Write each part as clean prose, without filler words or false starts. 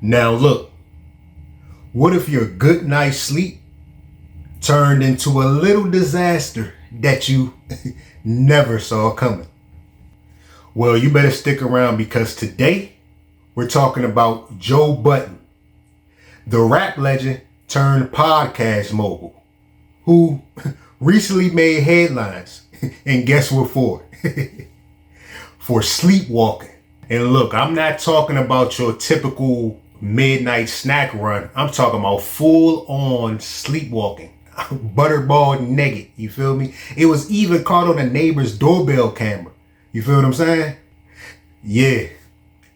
Now look, what if your good night's sleep turned into a little disaster that you never saw coming? Well, you better stick around because today we're talking about Joe Budden, the rap legend turned podcast mogul, who recently made headlines. And guess what for? For sleepwalking. And look, I'm not talking about your typical midnight snack run. I'm talking about full on sleepwalking. Butterball naked, you feel me? It was even caught on a neighbor's doorbell camera. You feel what I'm saying? Yeah,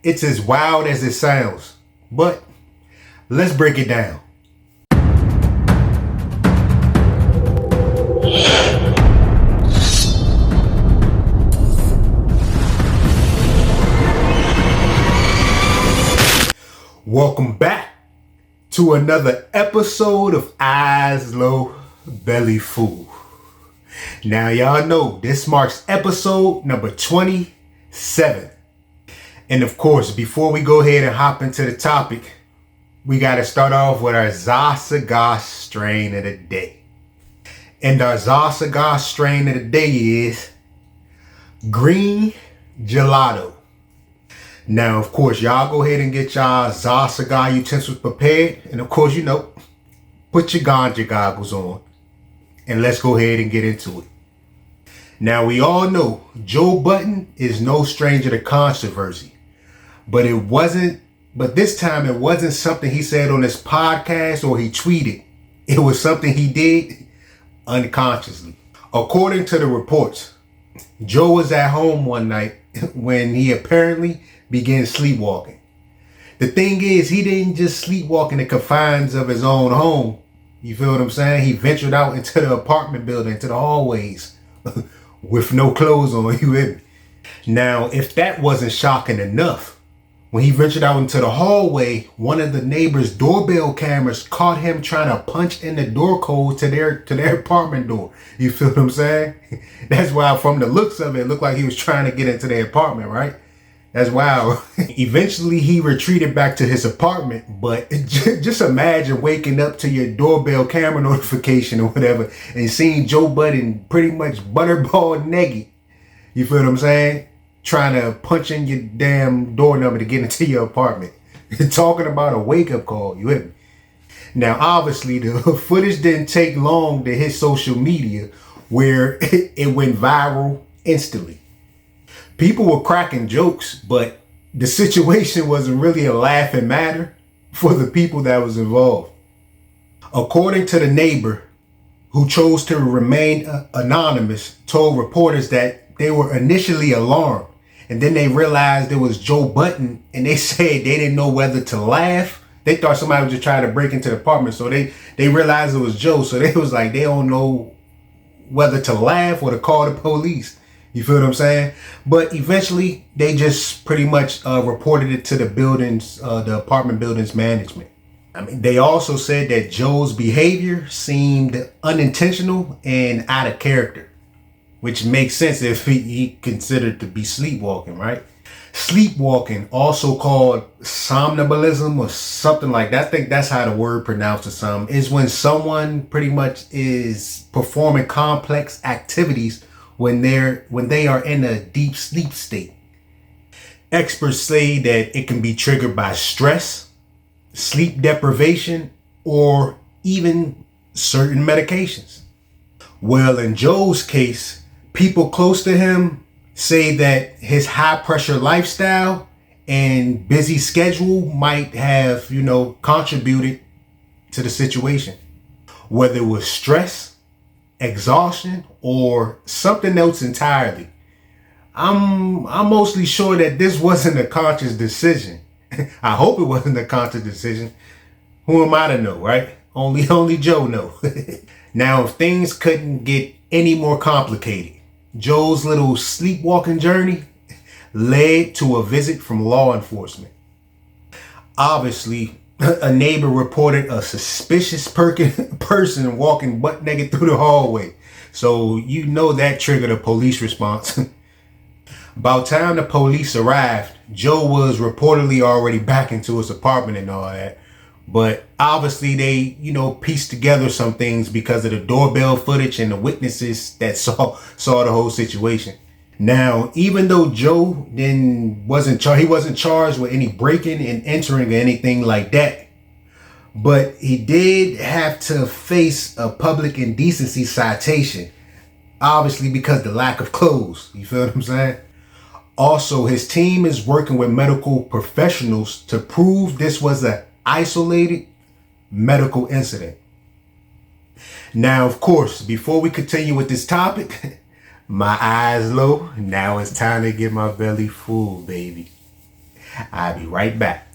it's as wild as it sounds. But let's break it down. Welcome back to another episode of Eyes Low Belly Full. Now y'all know this marks episode number 27. And of course, before we go ahead and hop into the topic, we got to start off with our Zasagas strain of the day. And our Zasagas strain of the day is Green Gelato. Now, of course, y'all go ahead and get y'all Zasagas utensils prepared. And of course, put your ganja goggles on. And let's go ahead and get into it. Now, we all know Joe Budden is no stranger to controversy. But this time it wasn't something he said on his podcast or he tweeted. It was something he did unconsciously. According to the reports, Joe was at home one night when he apparently began sleepwalking. The thing is, he didn't just sleepwalk in the confines of his own home. You feel what I'm saying? He ventured out into the apartment building, into the hallways with no clothes on. You with me? Now, if that wasn't shocking enough, when he ventured out into the hallway, one of the neighbor's doorbell cameras caught him trying to punch in the door code to their apartment door. You feel what I'm saying? That's why from the looks of it looked like he was trying to get into their apartment, right? That's wild. Eventually, he retreated back to his apartment, but just imagine waking up to your doorbell camera notification or whatever and seeing Joe Budden pretty much butterball naked. You feel what I'm saying? Trying to punch in your damn door number to get into your apartment. Talking about a wake-up call, you with me? Now, obviously, the footage didn't take long to hit social media where it went viral instantly. People were cracking jokes, but the situation wasn't really a laughing matter for the people that was involved. According to the neighbor, who chose to remain anonymous, told reporters that they were initially alarmed, and then they realized it was Joe Budden, and they said they didn't know whether to laugh. They thought somebody was just trying to break into the apartment, so they realized it was Joe, so they was like, they don't know whether to laugh or to call the police. You feel what I'm saying? But eventually, they just pretty much reported it to the apartment building's management. I mean, they also said that Joe's behavior seemed unintentional and out of character, which makes sense if he considered to be sleepwalking, right? Sleepwalking, also called somnambulism or something like that. I think that's how the word pronounced or something, is when someone pretty much is performing complex activities when they are in a deep sleep state. Experts say that it can be triggered by stress, sleep deprivation, or even certain medications. Well, in Joe's case, people close to him say that his high pressure lifestyle and busy schedule might have, contributed to the situation. Whether it was stress, exhaustion, or something else entirely. I'm mostly sure that this wasn't a conscious decision. I hope it wasn't a conscious decision. Who am I to know, right? Only Joe know. Now, if things couldn't get any more complicated, Joe's little sleepwalking journey led to a visit from law enforcement. Obviously, a neighbor reported a suspicious person walking butt naked through the hallway. So that triggered a police response. About time the police arrived, Joe was reportedly already back into his apartment and all that. But obviously they, pieced together some things because of the doorbell footage and the witnesses that saw the whole situation. Now, even though Joe wasn't charged with any breaking and entering or anything like that, but he did have to face a public indecency citation, obviously because the lack of clothes. You feel what I'm saying? Also, his team is working with medical professionals to prove this was an isolated medical incident. Now, of course, before we continue with this topic, my eyes low. Now it's time to get my belly full, baby. I'll be right back.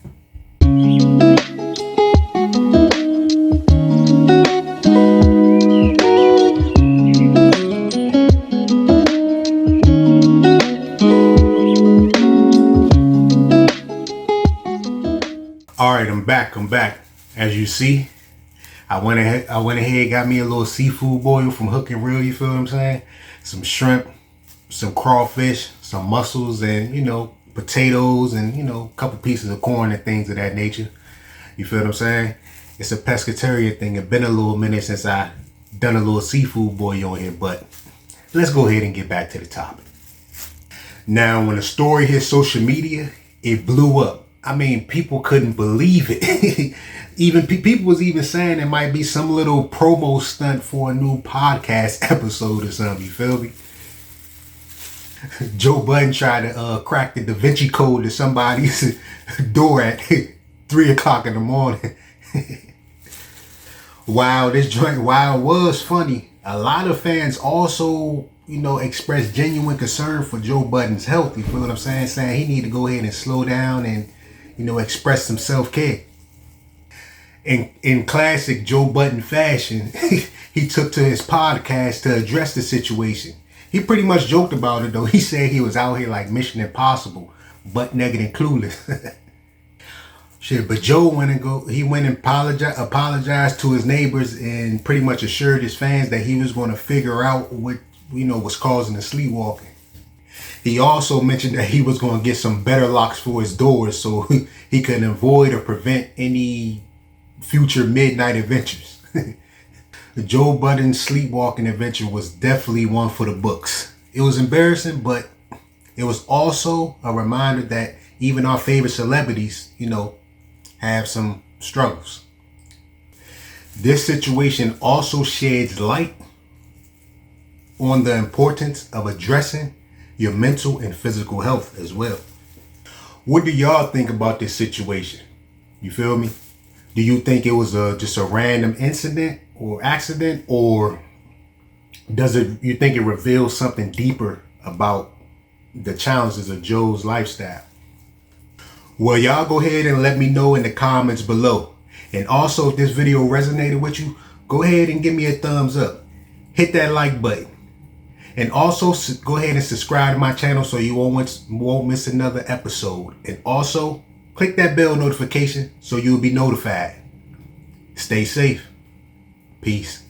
All right, I'm back. As you see, I went ahead, got me a little seafood boil from Hook and Reel, you feel what I'm saying? Some shrimp, some crawfish, some mussels, and, potatoes, and, a couple pieces of corn and things of that nature. You feel what I'm saying? It's a pescatarian thing. It's been a little minute since I done a little seafood boil on here, but let's go ahead and get back to the topic. Now, when the story hit social media, it blew up. I mean, people couldn't believe it. Even people was even saying it might be some little promo stunt for a new podcast episode or something. You feel me? Joe Budden tried to crack the Da Vinci Code to somebody's door at 3 o'clock in the morning. While it was funny, a lot of fans also, expressed genuine concern for Joe Budden's health. You feel what I'm saying? Saying he need to go ahead and slow down and, express some self-care. In classic Joe Budden fashion, he took to his podcast to address the situation. He pretty much joked about it though. He said he was out here like Mission Impossible, butt naked and clueless. Shit, but Joe went and apologized to his neighbors and pretty much assured his fans that he was going to figure out what, was causing the sleepwalking. He also mentioned that he was going to get some better locks for his doors so he could avoid or prevent any future midnight adventures. The Joe Budden sleepwalking adventure was definitely one for the books. It was embarrassing, but it was also a reminder that even our favorite celebrities, have some struggles. This situation also sheds light on the importance of addressing your mental and physical health as well. What do y'all think about this situation? You feel me? Do you think it was just a random incident or accident, or you think it reveals something deeper about the challenges of Joe's lifestyle? Well, y'all go ahead and let me know in the comments below. And also, if this video resonated with you, go ahead and give me a thumbs up. Hit that like button. And also go ahead and subscribe to my channel so you won't miss another episode. And also click that bell notification so you'll be notified. Stay safe. Peace.